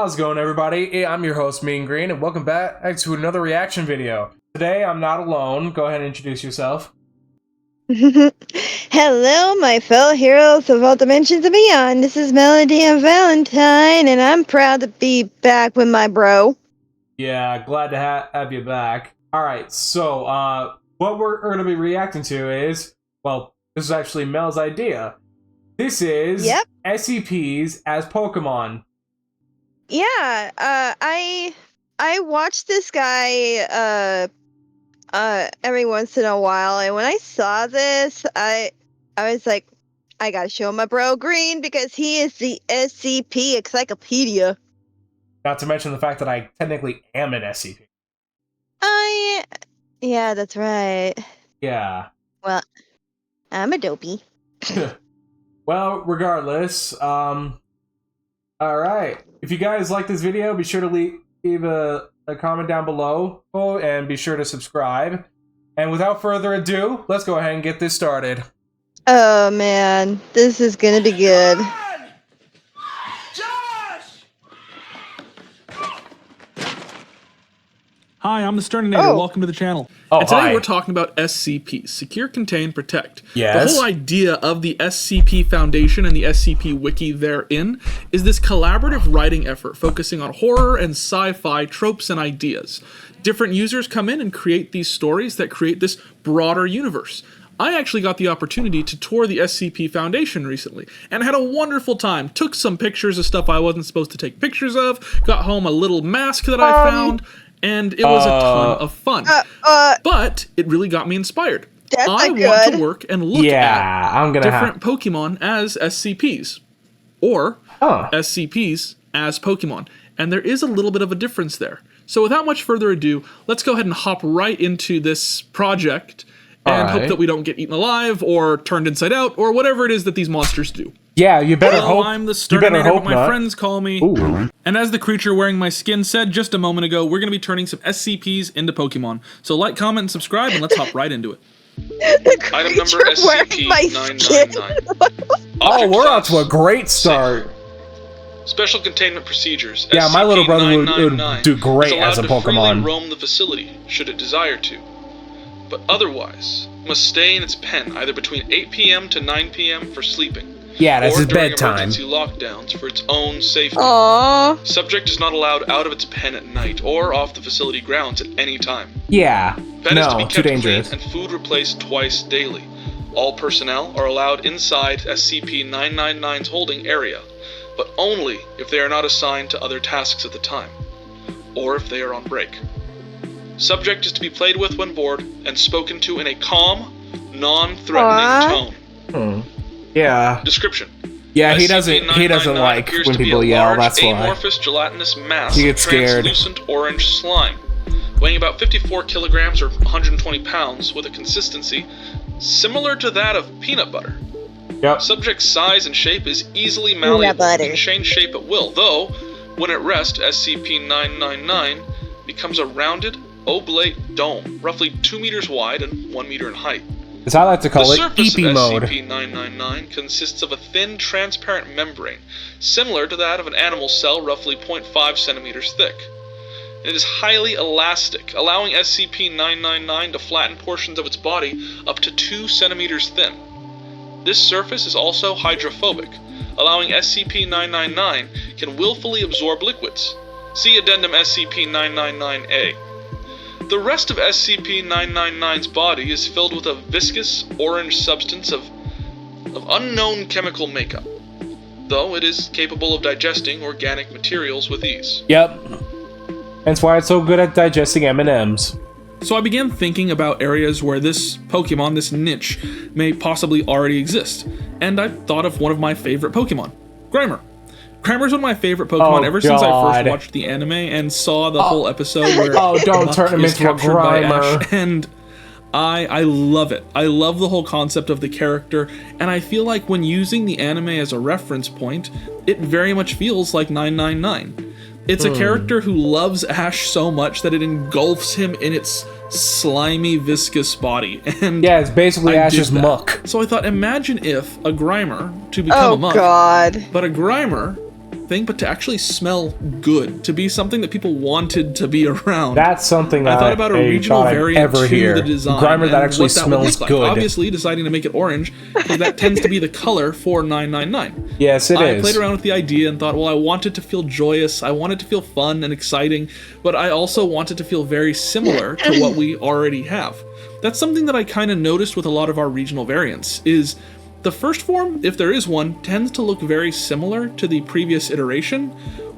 How's it going, everybody? I'm your host, Meangr33n, and welcome back to another reaction video. Today, I'm not alone. Go ahead and introduce yourself. Hello, my fellow heroes of all dimensions and beyond. This is Melody and Valentine, and I'm proud to be back with my bro. Yeah, glad to have you back. Alright, so, what we're going to be reacting to is, well, this is actually Mel's idea. This is SCPs as Pokemon. Yeah, I watch this guy every once in a while, and when I saw this, I was like, I gotta show my bro Green because he is the SCP encyclopedia. Not to mention the fact that I technically am an SCP. Yeah, that's right. Yeah. Well, I'm a dopey. Well, regardless, alright. If you guys like this video, be sure to leave a comment down below, and be sure to subscribe. And without further ado, let's go ahead and get this started. Oh man, this is gonna be good. Hi, I'm the Thestreninator. Welcome to the channel. And today we're talking about SCPs, Secure, Contain, Protect. Yes. The whole idea of the SCP Foundation and the SCP Wiki therein is this collaborative writing effort focusing on horror and sci-fi tropes and ideas. Different users come in and create these stories that create this broader universe. I actually got the opportunity to tour the SCP Foundation recently, and had a wonderful time. Took some pictures of stuff I wasn't supposed to take pictures of, got home a little mask that I found, and it was a ton of fun. But it really got me inspired. I want to work and look at different Pokemon as SCPs, or SCPs as Pokemon. And there is a little bit of a difference there. So without much further ado, let's go ahead and hop right into this project and hope that we don't get eaten alive or turned inside out or whatever it is that these monsters do. Yeah, you better hope. I'm the Thestreninator, but my friends call me. Ooh. And as the creature wearing my skin said just a moment ago, we're going to be turning some SCPs into Pokemon. So like, comment, and subscribe, and let's hop right into it. Item number SCP-999. Oh, we're off to a great start. Special containment procedures. Yeah, my little brother would do great as a Pokemon. Roam the facility should it desire to, but otherwise must stay in its pen either between 8 p.m. to 9 p.m. for sleeping. Yeah, that's his during bedtime. Emergency lockdowns for its own safety. Aww. Subject is not allowed out of its pen at night or off the facility grounds at any time. Yeah, Pen is to be too kept dangerous. clean and food replaced twice daily. All personnel are allowed inside SCP-999's holding area, but only if they are not assigned to other tasks at the time, or if they are on break. Subject is to be played with when bored and spoken to in a calm, non-threatening tone. Yeah. Description. Yeah, he doesn't like when people yell, that's why. Amorphous gelatinous mass He gets scared. Translucent orange slime, weighing about 54 kilograms or 120 pounds, with a consistency similar to that of peanut butter. Yep. Subject's size and shape is easily malleable and can change shape at will, though, when at rest, SCP-999 becomes a rounded, oblate dome, roughly 2 meters wide and 1 meter in height. As I like to call it, the surface EP of mode. SCP-999 consists of a thin, transparent membrane, similar to that of an animal cell, roughly 0.5 centimeters thick. It is highly elastic, allowing SCP-999 to flatten portions of its body up to 2 centimeters thin. This surface is also hydrophobic, allowing SCP-999 can willfully absorb liquids. See Addendum SCP-999-A. The rest of SCP-999's body is filled with a viscous, orange substance of unknown chemical makeup, though it is capable of digesting organic materials with ease. Yep. That's why it's so good at digesting M&Ms. So I began thinking about areas where this Pokemon, this niche, may possibly already exist, and I thought of one of my favorite Pokemon, Grimer. Grimer's one of my favorite Pokemon ever since I first watched the anime and saw the whole episode where don't turn him into a Grimer. And I love it. I love the whole concept of the character, and I feel like when using the anime as a reference point, it very much feels like 999. It's a character who loves Ash so much that it engulfs him in its slimy, viscous body. And yeah, it's basically Ash's muck. So I thought, imagine if a Grimer, to become a muck, but a Grimer thing, but to actually smell good, to be something that people wanted to be around. That's something I thought about a regional variant to hear. the design. Grimer that actually what that would smells look good. like. Obviously, deciding to make it orange, because that tends to be the color for 999. Yes, it I is. played around with the idea and thought, well, I want it to feel joyous, I want it to feel fun and exciting, but I also want it to feel very similar to what we already have. That's something that I kind of noticed with a lot of our regional variants, is the first form, if there is one, tends to look very similar to the previous iteration,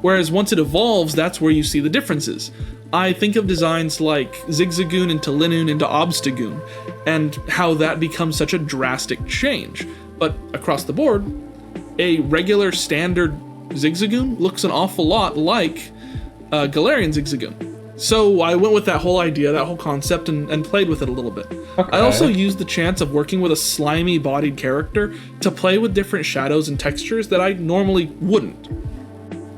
whereas once it evolves, that's where you see the differences. I think of designs like Zigzagoon into Linoon into Obstagoon, and how that becomes such a drastic change. But across the board, a regular standard Zigzagoon looks an awful lot like Galarian Zigzagoon. So I went with that whole idea, that whole concept, and played with it a little bit. Okay. I also used the chance of working with a slimy bodied character to play with different shadows and textures that I normally wouldn't.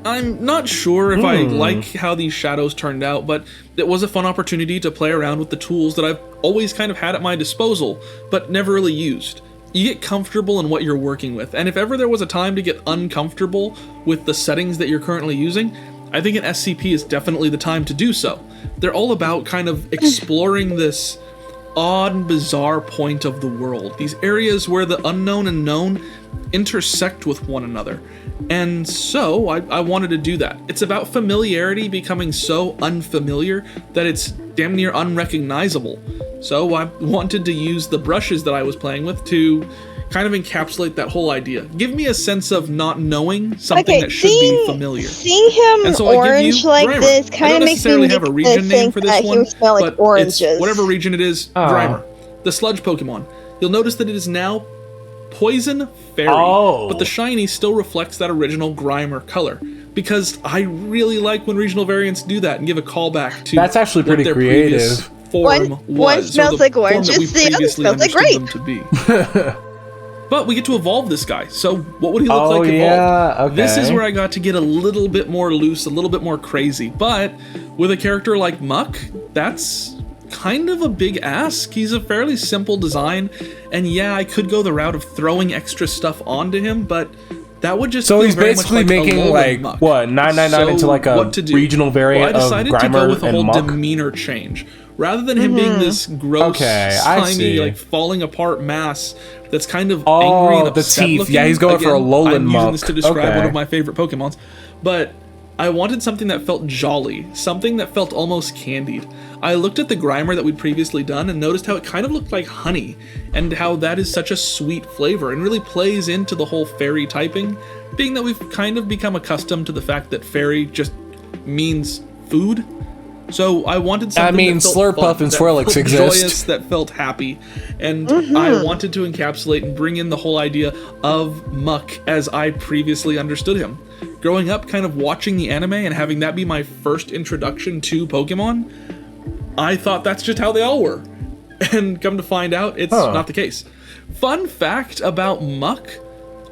I'm not sure if I like how these shadows turned out, but it was a fun opportunity to play around with the tools that I've always kind of had at my disposal, but never really used. You get comfortable in what you're working with, and if ever there was a time to get uncomfortable with the settings that you're currently using, I think an SCP is definitely the time to do so. They're all about kind of exploring this odd and bizarre point of the world, these areas where the unknown and known intersect with one another. And so I wanted to do that. It's about familiarity becoming so unfamiliar that it's damn near unrecognizable. So I wanted to use the brushes that I was playing with to kind of encapsulate that whole idea. Give me a sense of not knowing something that should be familiar. Seeing him And so orange like Grimer. this kind of makes me have a region name think for this that he one, would smell like but oranges. it's whatever region it is, Grimer. The sludge Pokemon. You'll notice that it is now Poison Fairy, but the shiny still reflects that original Grimer color. Because I really like when regional variants do that and give a callback to that's actually pretty their creative. Form one smells like oranges, the other smells like grape. Them to be. But we get to evolve this guy, so what would he look like evolved? Yeah, okay. This is where I got to get a little bit more loose, a little bit more crazy, but with a character like Muck, that's kind of a big ask. He's a fairly simple design, and yeah, I could go the route of throwing extra stuff onto him, but that would just so feel he's very basically much like making like Muck. what 999 into like a regional variant I decided of to go Grimer with a and whole Muck. demeanor change. Rather than him being this gross, slimy, like falling apart mass that's kind of angry and upset the teeth. looking. Yeah, he's going for a Alolan I'm Muck. using this to describe one of my favorite Pokemons, but I wanted something that felt jolly, something that felt almost candied. I looked at the Grimer that we'd previously done and noticed how it kind of looked like honey, and how that is such a sweet flavor and really plays into the whole fairy typing, being that we've kind of become accustomed to the fact that fairy just means food. So I wanted something that felt Slurpuff fun, and that Swirlix felt exist. joyous, that felt happy, and I wanted to encapsulate and bring in the whole idea of Muck as I previously understood him. Growing up, kind of watching the anime and having that be my first introduction to Pokemon, I thought that's just how they all were. And come to find out, it's not the case. Fun fact about Muck,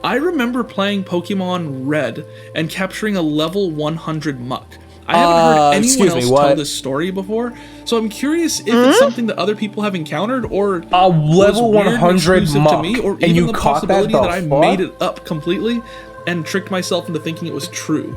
I remember playing Pokemon Red and capturing a level 100 Muck. I haven't heard anyone else tell this story before, so I'm curious if it's something that other people have encountered, or a level 100 Muck, to me, or and even you the caught possibility that I fuck? made it up completely and tricked myself into thinking it was true.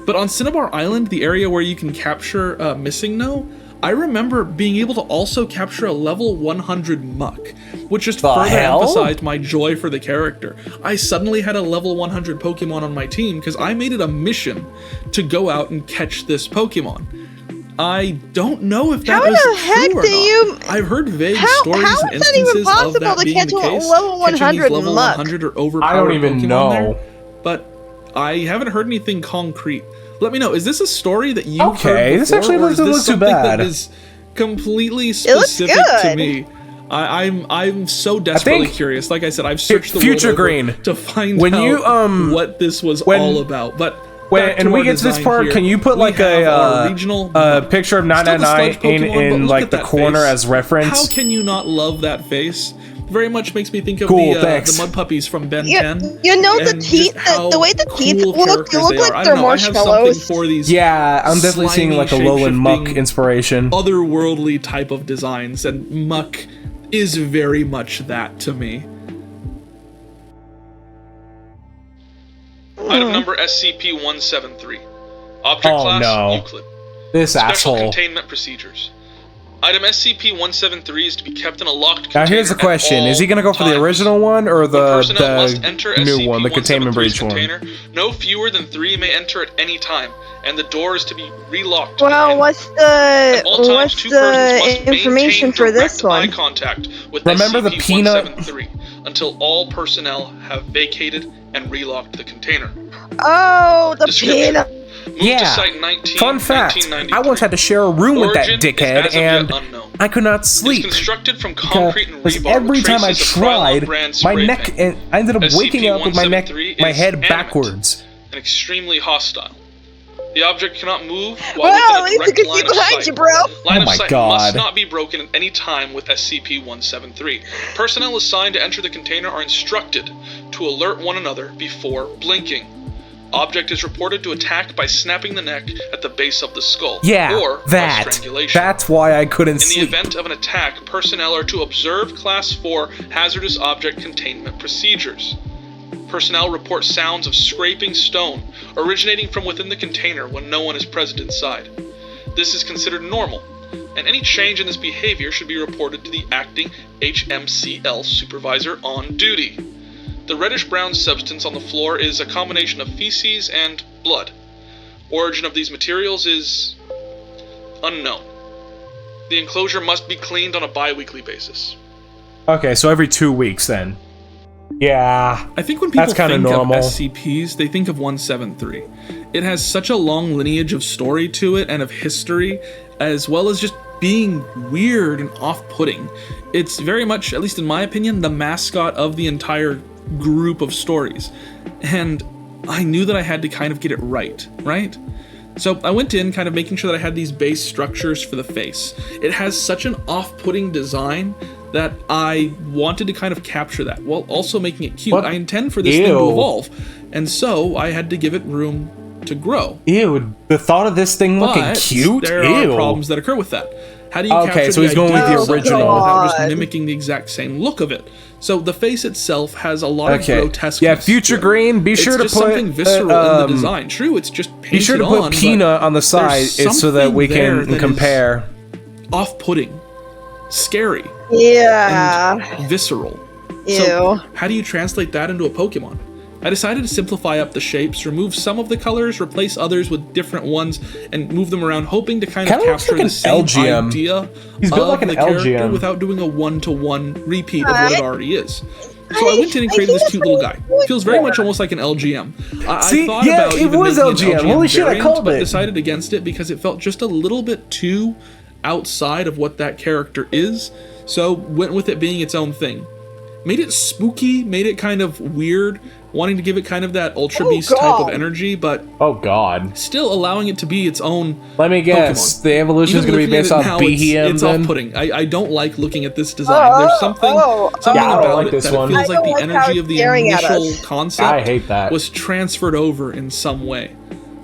But on Cinnabar Island, the area where you can capture Missing No, I remember being able to also capture a level 100 Muck, which just further emphasized my joy for the character. I suddenly had a level 100 Pokemon on my team because I made it a mission to go out and catch this Pokemon. I don't know if that was true or not. I've heard vague stories and instances of that being the case. Level 100 catching these level Muck. 100 or overpowered I don't even Pokemon know. there, but I haven't heard anything concrete. Let me know. Is this a story that you've heard before, this actually or is doesn't this look too something bad. that is completely specific to me? I'm so desperately curious. Like I said, I've searched the Future world over Green to find when out you what this was all about. But when we get to this part, can you put like a picture of 999 in like the corner as reference? How can you not love that face? Very much makes me think of the mud puppies from Ben 10. You know the teeth, the way the teeth look, they look like they're marshmallows. For these yeah, I'm definitely seeing like a Alolan Muck inspiration. Otherworldly type of designs, and Muck is very much that to me. Item number SCP-173. Object Oh, class no. Euclid. This Special asshole. containment procedures. Item SCP-173 is to be kept in a locked container. Now here's the at question: all is he gonna go for the times. original one or Personnel must enter the new one, the containment breach SCP-173's one? container. No fewer than 3 may enter at any time, and the door is to be relocked. Well, and what's at all times, 2 persons must the information maintain for this direct eye one? contact with Remember the peanut? SCP-173 until all personnel have vacated and relocked the container. Oh, the Description. peanut. Move to Site 19, Fun fact: 1993. I once had to share a room with that Origin is dickhead, as of yet and unknown. I could not It is sleep. constructed from concrete and Because rebar every with time I traces of Krylon tried, brand my spray neck, paint. and I ended up waking up with my neck, SCP-173 my is head animate backwards. and extremely hostile. The object cannot move while Well, at within least a you direct can see line of behind sight. you, bro. Line Oh of my sight God. must not be broken at any time with SCP-173. Personnel assigned to enter the container are instructed to alert one another before blinking. Object is reported to attack by snapping the neck at the base of the skull, Yeah, or by that. strangulation. That's why I couldn't In the sleep. event of an attack, personnel are to observe Class 4 hazardous object containment procedures. Personnel report sounds of scraping stone originating from within the container when no one is present inside. This is considered normal, and any change in this behavior should be reported to the acting HMCL supervisor on duty. The reddish-brown substance on the floor is a combination of feces and blood. Origin of these materials is unknown. The enclosure must be cleaned on a bi-weekly basis. Okay, so every 2 weeks then. Yeah. I think when people That's kinda think normal. of SCPs, they think of 173. It has such a long lineage of story to it and of history, as well as just being weird and off-putting. It's very much, at least in my opinion, the mascot of the entire group of stories. And I knew that I had to kind of get it right? So I went in kind of making sure that I had these base structures for the face. It has such an off-putting design that I wanted to kind of capture that, while also making it cute. What? I intend for this thing to evolve, and so I had to give it room to grow. Ew, the thought of this thing looking But cute? there Ew. are problems that occur with that. How do you Okay, capture so the he's going idea with the of something original. without just God. mimicking the exact same look of it? So the face itself has a lot Okay. of grotesqueness. Yeah, Future to it. Green, be It's sure to just put something visceral in the design. True, it's just painted be sure to on, put but Peanut on the side there's so that we something there can that compare. off-putting, scary, Yeah. and visceral. Ew. So how do you translate that into a Pokemon? I decided to simplify up the shapes, remove some of the colors, replace others with different ones, and move them around, hoping to kind of Kinda looks capture like an the same LGM. idea He's built of like an the character LGM. without doing a one-to-one repeat of what it already is. So I went in and created this cute little guy. Feels very much almost like an LGM. I See, thought yeah, about it even was making an LGM. Holy shit, I variant, called but it. decided against it because it felt just a little bit too outside of what that character is. So went with it being its own thing. Made it spooky, made it kind of weird, wanting to give it kind of that Ultra Beast type of God. energy, but Oh god. still allowing it to be its own Let me guess. Pokemon. The evolution is Even going to be looking at based it on now, Behem it's then? off-putting. I don't like looking at this design. There's something Yeah, I don't about like it this that one. it feels I like don't the like how energy it's of the staring at initial us. concept I hate that. was transferred over in some way.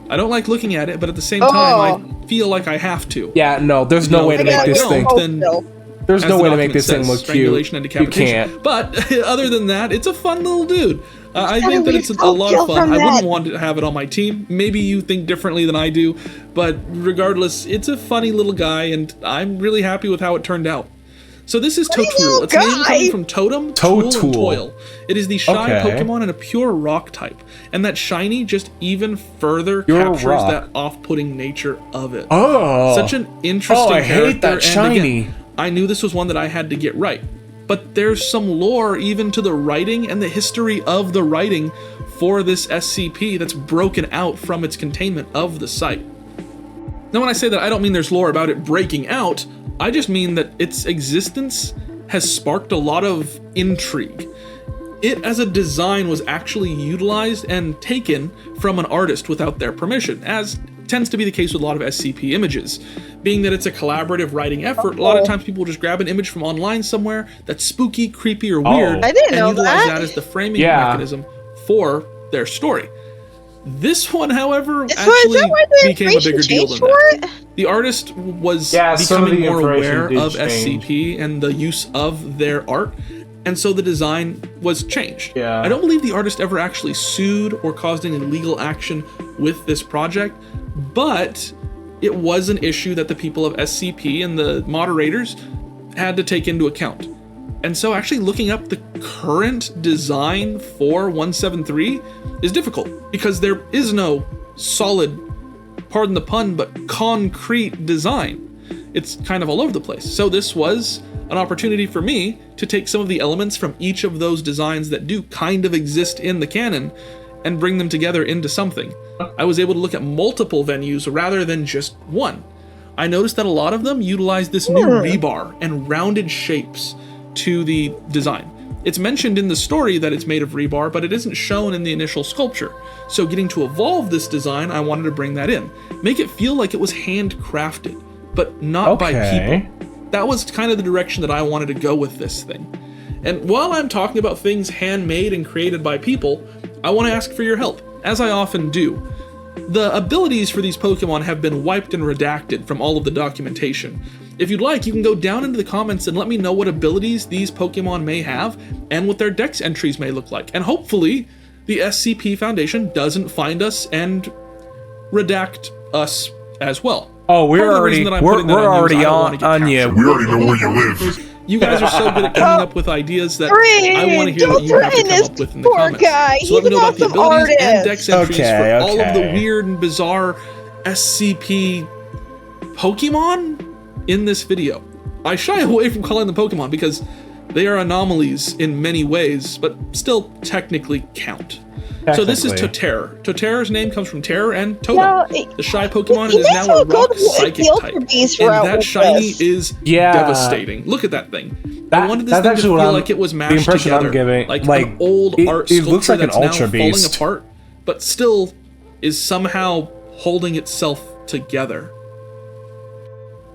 I don't like looking at it, but at the same time, I feel like I have to. Yeah, no, there's no No, way to if make I this don't, thing. then There's as no the way to make document this thing says, look cute. strangulation and You decapitation. can't. But other than that, it's a fun little dude. I got a think that weird it's a folk lot of feel fun. from I wouldn't that. want to have it on my team. Maybe you think differently than I do, but regardless, it's a funny little guy, and I'm really happy with how it turned out. So this is Funny Totool. little Its name guy. coming from Totem, Tool, and Totool. Toil. It is the shy Okay. Pokemon and a pure rock type, and that shiny just even further Pure captures rock. that off-putting nature of it. Oh. Such an interesting I hate character, that and shiny. again, I knew this was one that I had to get right. But there's some lore even to the writing and the history of the writing for this SCP that's broken out from its containment of the site. Now when I say that, I don't mean there's lore about it breaking out, I just mean that its existence has sparked a lot of intrigue. It as a design was actually utilized and taken from an artist without their permission, as tends to be the case with a lot of SCP images. Being that it's a collaborative writing effort, a lot of times people will just grab an image from online somewhere that's spooky, creepy, or weird, I didn't and know utilize that. as the framing Yeah. mechanism for their story. This one, however, Is actually that why the became a bigger information deal changed than for that. it? The artist was Yeah, some of becoming the more information aware did of change. SCP and the use of their art, and so the design was changed. Yeah. I don't believe the artist ever actually sued or caused any legal action with this project, but it was an issue that the people of SCP and the moderators had to take into account. And so actually looking up the current design for 173 is difficult because there is no solid, pardon the pun, but concrete design. It's kind of all over the place. So this was an opportunity for me to take some of the elements from each of those designs that do kind of exist in the canon and bring them together into something. I was able to look at multiple venues rather than just one. I noticed that a lot of them utilize this new rebar and rounded shapes to the design. It's mentioned in the story that it's made of rebar, but it isn't shown in the initial sculpture. So getting to evolve this design, I wanted to bring that in. Make it feel like it was handcrafted, but not by people. That was kind of the direction that I wanted to go with this thing. And while I'm talking about things handmade and created by people, I want to ask for your help, as I often do. The abilities for these Pokemon have been wiped and redacted from all of the documentation. If you'd like, you can go down into the comments and let me know what abilities these Pokemon may have and what their dex entries may look like. And hopefully, the SCP Foundation doesn't find us and redact us as well. Oh, we're already on you. We already know where you live. You guys are so good at coming up with ideas that I want to hear what you have to come up with in the comments. So let me know about the abilities and dex entries for all of the weird and bizarre SCP Pokemon in this video. I shy away from calling them Pokemon because they are anomalies in many ways, but still technically count. So this is Totera. Totera's name comes from terror and totem. The shy Pokemon is now a rock psychic type. And that shiny is devastating. Look at that thing. I wanted this thing to feel like it was mashed together. Like an old art sculpture looks like that's now falling apart, but still is somehow holding itself together.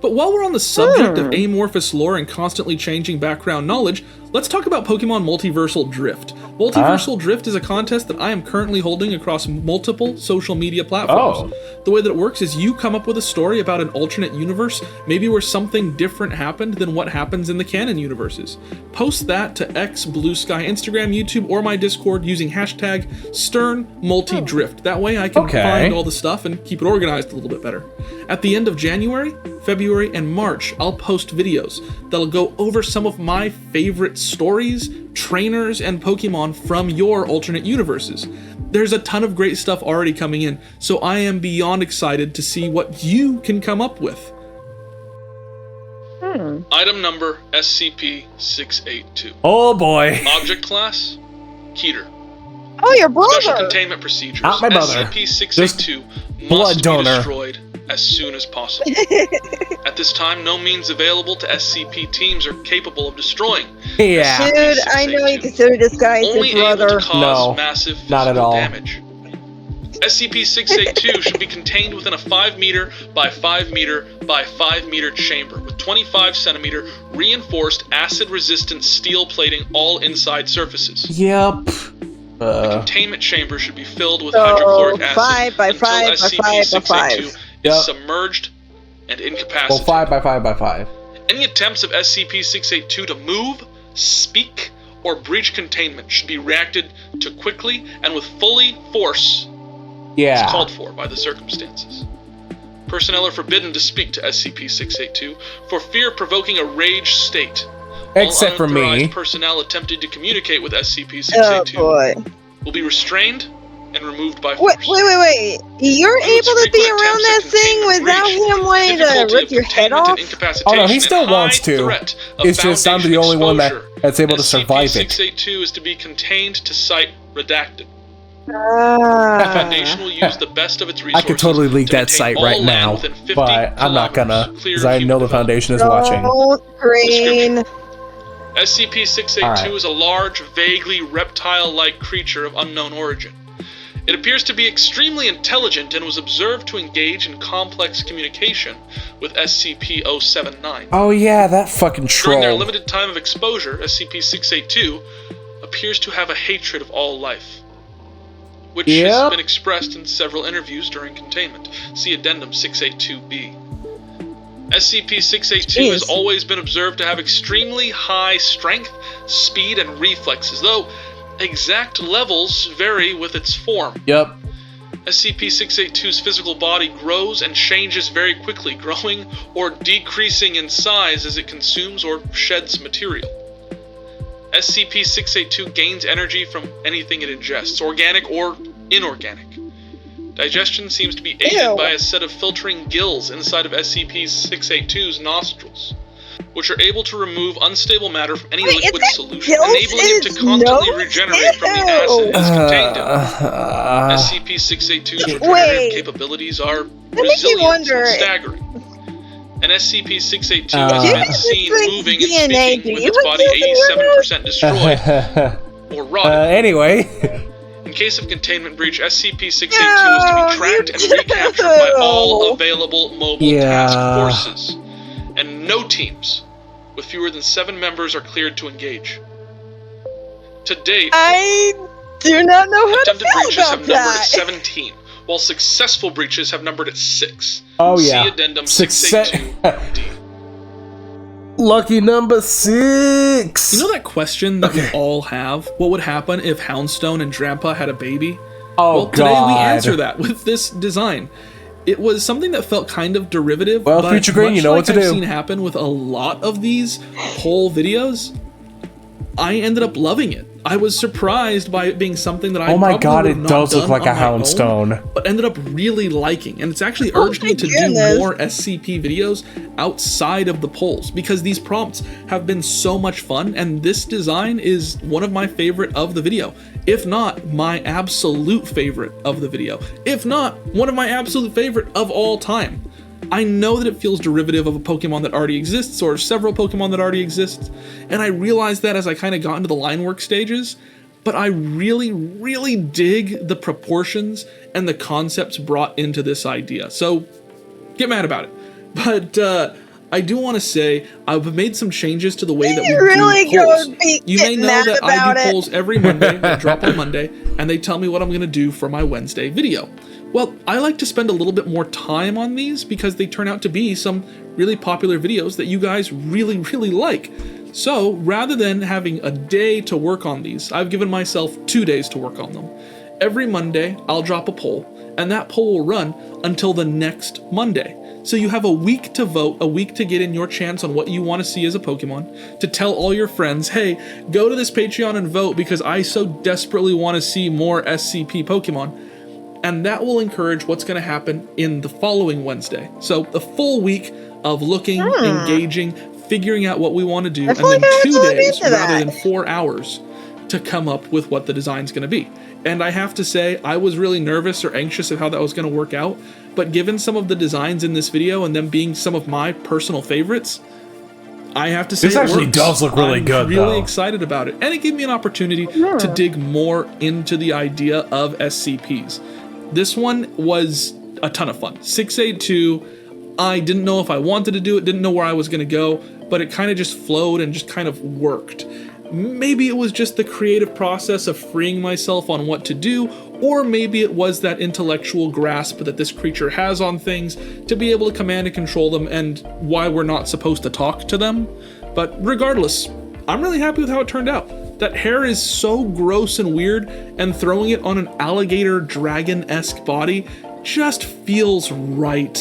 But while we're on the subject of amorphous lore and constantly changing background knowledge, let's talk about Pokemon Multiversal Drift. Multiversal Drift is a contest that I am currently holding across multiple social media platforms. The way that it works is you come up with a story about an alternate universe, maybe where something different happened than what happens in the canon universes. Post that to X, Blue Sky, Instagram, YouTube, or my Discord using hashtag SternMultiDrift. That way I can find all the stuff and keep it organized a little bit better. At the end of January, February, and March, I'll post videos that'll go over some of my favorite stories, trainers, and Pokemon from your alternate universes. There's a ton of great stuff already coming in, so I am beyond excited to see what you can come up with. Item number SCP-682. Oh boy. Object class Keter. Oh, your brother. Special containment procedures. Not my brother. SCP-682 must be destroyed as soon as possible. At this time, no means available to SCP teams are capable of destroying. Dude, I know you consider this guy his brother. Able to cause massive physical damage. SCP-682 should be contained within a 5 meter by 5 meter by 5 meter chamber with 25 centimeter reinforced acid-resistant steel plating all inside surfaces. The containment chamber should be filled with hydrochloric acid 5 by 5 by 5 by 5 is submerged and incapacitated. Well, 5 by 5 by 5. Any attempts of SCP-682 to move, speak, or breach containment should be reacted to quickly and with fully force as called for by the circumstances. Personnel are forbidden to speak to SCP-682 for fear of provoking a rage state. Except for me. Personnel attempting to communicate with SCP-682 will be restrained and removed by force. Wait. You're able to be around that thing without him wanting to rip your head off? Oh no, he still wants to. It's just I'm the only one that's able to survive it. SCP-682 is to be contained to site redacted. The Foundation will use the best of its resources. I could totally leak that site right now, but I'm not gonna, because I know the Foundation is watching. Green. SCP-682 is a large, vaguely reptile-like creature of unknown origin. It appears to be extremely intelligent and was observed to engage in complex communication with SCP-079. Oh yeah, that fucking troll. During their limited time of exposure, SCP-682 appears to have a hatred of all life, which has been expressed in several interviews during containment. See Addendum 682-B. SCP-682 has Jeez. always been observed to have extremely high strength, speed, and reflexes, though exact levels vary with its form. Yep. SCP-682's physical body grows and changes very quickly, growing or decreasing in size as it consumes or sheds material. SCP-682 gains energy from anything it ingests, organic or inorganic. Digestion seems to be aided Ew. by a set of filtering gills inside of SCP-682's nostrils, which are able to remove unstable matter from any Wait, liquid is that solution, gills enabling it to in his constantly nose? regenerate from the acid it is contained in. SCP-682's regenerative Wait. capabilities are makes me resilient wonder- and staggering. And SCP-682 Do has you been think seen this moving thing's and DNA, speaking do with you its have body gills in your 87% destroyed or rotted. Anyway. In case of containment breach, SCP-682 is to No, be tracked and you recaptured by all don't. available mobile Yeah. task forces, and no teams with fewer than 7 members are cleared to engage. To date, I do not know how to attempted feel breaches about have numbered at that. 17, while successful breaches have numbered at 6. Oh See yeah. Addendum Success. 682-D. Lucky number 6. You know that question that we all have? What would happen if Houndstone and Drampa had a baby? Oh Well, today god. we answer that with this design. It was something that felt kind of derivative, Well, but Future Green, much you know like what to I've do. seen happen with a lot of these poll videos, I ended up loving it. I was surprised by it being something that I Oh my probably god, would it have not does look done like a on my own, Houndstone. but ended up really liking, and it's actually Oh urged my me to goodness. do more SCP videos outside of the polls, because these prompts have been so much fun, and this design is one of my favorite of the video, if not my absolute favorite of the video, if not one of my absolute favorite of all time. I know that it feels derivative of a Pokemon that already exists, or several Pokemon that already exist, and I realized that as I kind of got into the line work stages, but I really, really dig the proportions and the concepts brought into this idea. So, get mad about it. But I do want to say I've made some changes to the way that we really do polls. gonna be You may getting know mad that I about do it. polls every Monday, that drop on Monday, and they tell me what I'm going to do for my Wednesday video. Well, I like to spend a little bit more time on these because they turn out to be some really popular videos that you guys really, really like. So, rather than having a day to work on these, I've given myself 2 days to work on them. Every Monday, I'll drop a poll, and that poll will run until the next Monday. So you have a week to vote, a week to get in your chance on what you want to see as a Pokemon, to tell all your friends, hey, go to this Patreon and vote because I so desperately want to see more SCP Pokemon. And that will encourage what's going to happen in the following Wednesday. So the full week of looking, engaging, figuring out what we want to do, I and feel then like I was 2 looking days into rather that. than 4 hours to come up with what the design's going to be. And I have to say, I was really nervous or anxious of how that was going to work out, but given some of the designs in this video and them being some of my personal favorites, I have to say This it actually works. does look really I'm good, really though. excited about it, and it gave me an opportunity to dig more into the idea of SCPs. This one was a ton of fun. 682, I didn't know if I wanted to do it, didn't know where I was going to go, but it kind of just flowed and just kind of worked. Maybe it was just the creative process of freeing myself on what to do, or maybe it was that intellectual grasp that this creature has on things to be able to command and control them, and why we're not supposed to talk to them. But regardless, I'm really happy with how it turned out. That hair is so gross and weird, and throwing it on an alligator dragon-esque body just feels right.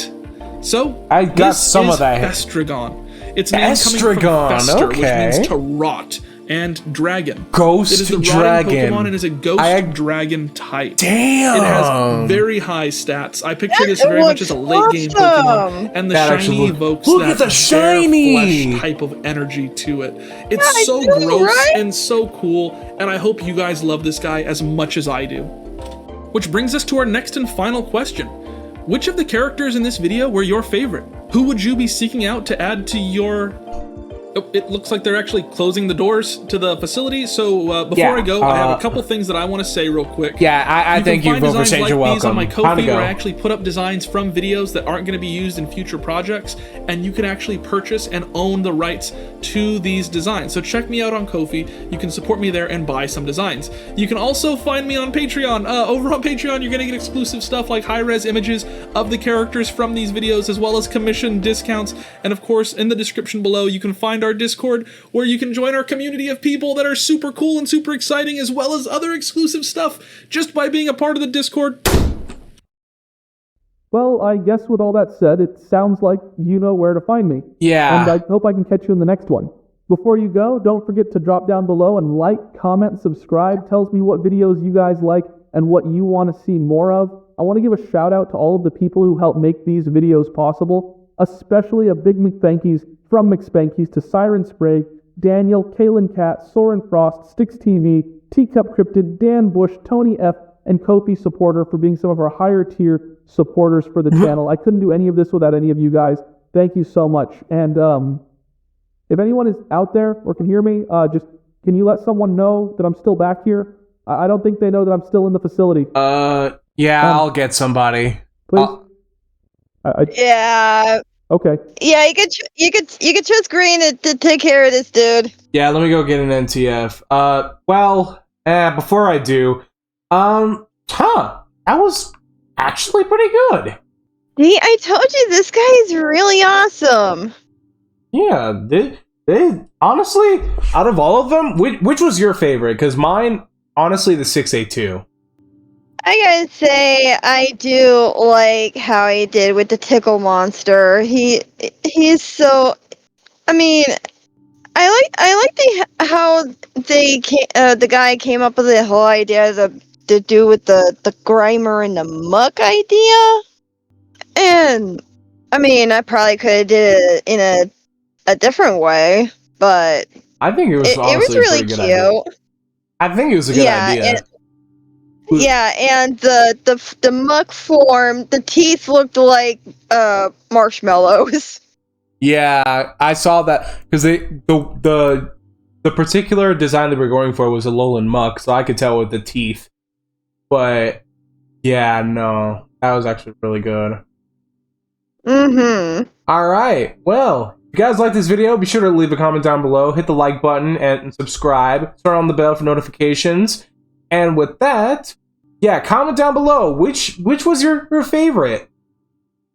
So, I got this some is of that. Thestreninator. Its name coming from Thestreninator, Fester, okay. which means to rot, and dragon. Ghost It is the dragon. rotting Pokemon and is a ghost I- dragon type. Damn. It has very high stats. I picture this That very much looks as a late game awesome. Pokemon, and the That actually shiny look- evokes Look that at the bare shiny! flesh type of energy to it. It's Yeah, I so know, gross right? and so cool, and I hope you guys love this guy as much as I do. Which brings us to our next and final question. Which of the characters in this video were your favorite? Who would you be seeking out to add to your Oh, it looks like they're actually closing the doors to the facility. So before I go, I have a couple things that I want to say real quick. Yeah, I thank you for overstaying your welcome. On my Ko-fi, where I actually put up designs from videos that aren't going to be used in future projects, and you can actually purchase and own the rights to these designs. So check me out on Ko-fi. You can support me there and buy some designs. You can also find me on Patreon. Over on Patreon, you're going to get exclusive stuff like high-res images of the characters from these videos, as well as commission discounts. And of course, in the description below, you can find our Discord, where you can join our community of people that are super cool and super exciting, as well as other exclusive stuff just by being a part of the Discord. Well, I guess with all that said, it sounds like you know where to find me. Yeah. And I hope I can catch you in the next one. Before you go, don't forget to drop down below and like, comment, subscribe. Tells me what videos you guys like and what you want to see more of. I want to give a shout out to all of the people who helped make these videos possible, especially a big McThankies from McSpankies to Siren Spray, Daniel, Kaylin Cat, Soren Frost, Styx TV, Teacup Cryptid, Dan Bush, Tony F, and Ko-fi supporter for being some of our higher tier supporters for the channel. I couldn't do any of this without any of you guys. Thank you so much. And if anyone is out there or can hear me, just can you let someone know that I'm still back here? I don't think they know that I'm still in the facility. Yeah, I'll get somebody. Please. Yeah. Okay. Yeah, you could trust Green to take care of this dude. Yeah, let me go get an NTF. Before I do, that was actually pretty good. See, I told you this guy is really awesome. Yeah, they honestly, out of all of them, which was your favorite? Because mine, honestly, the 682. I gotta say, I do like how he did with the tickle monster. He's so. I mean, I like how the guy came up with the whole idea to do with the Grimer and the Muck idea. And I mean, I probably could have did it in a different way, but I think it was honestly really a pretty cute. good idea. I think it was a good idea. And the muck form, the teeth looked like marshmallows. Yeah, I saw that because the particular design that we're going for was a Alolan Muck, so I could tell with the teeth. But yeah, no, that was actually really good. Mm-hmm. All right, well, if you guys like this video, be sure to leave a comment down below, hit the like button, and subscribe. Turn on the bell for notifications. And with that, yeah, comment down below which was your favorite.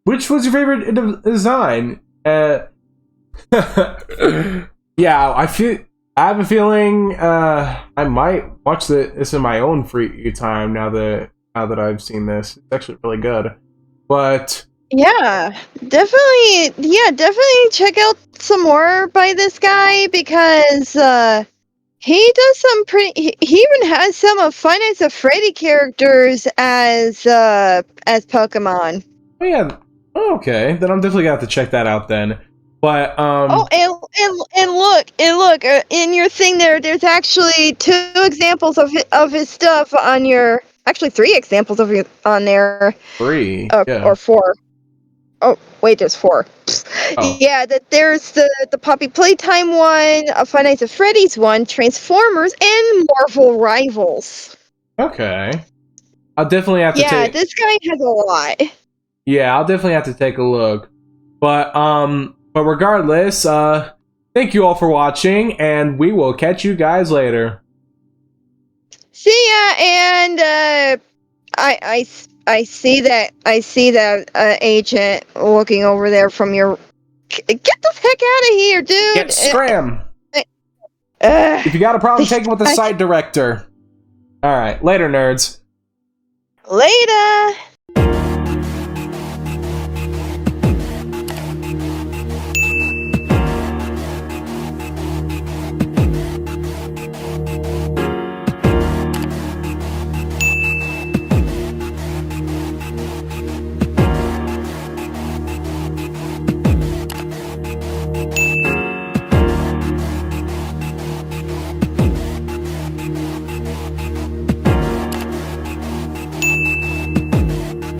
Which was your favorite design? Yeah, I have a feeling I might watch this in my own free time now that I've seen this. It's actually really good. But Yeah, definitely check out some more by this guy, because he does some pretty. He even has some of Five Nights at Freddy characters as Pokemon. oh yeah, okay, then I'm definitely gonna have to check that out then. But Oh, and look in your thing there's actually 2 examples of his stuff on your. Actually, 3 examples on there. 3, yeah. Or 4. Oh, wait, there's 4. Oh. Yeah, there's the Poppy Playtime one, a Five Nights at Freddy's one, Transformers, and Marvel Rivals. Okay, I'll definitely have to. Yeah, this guy has a lot. Yeah, I'll definitely have to take a look. But regardless, thank you all for watching, and we will catch you guys later. See ya, and I see that agent looking over there from your. Get the heck out of here, dude! Get scram! If you got a problem, take it with the site director. All right, later, nerds. Later.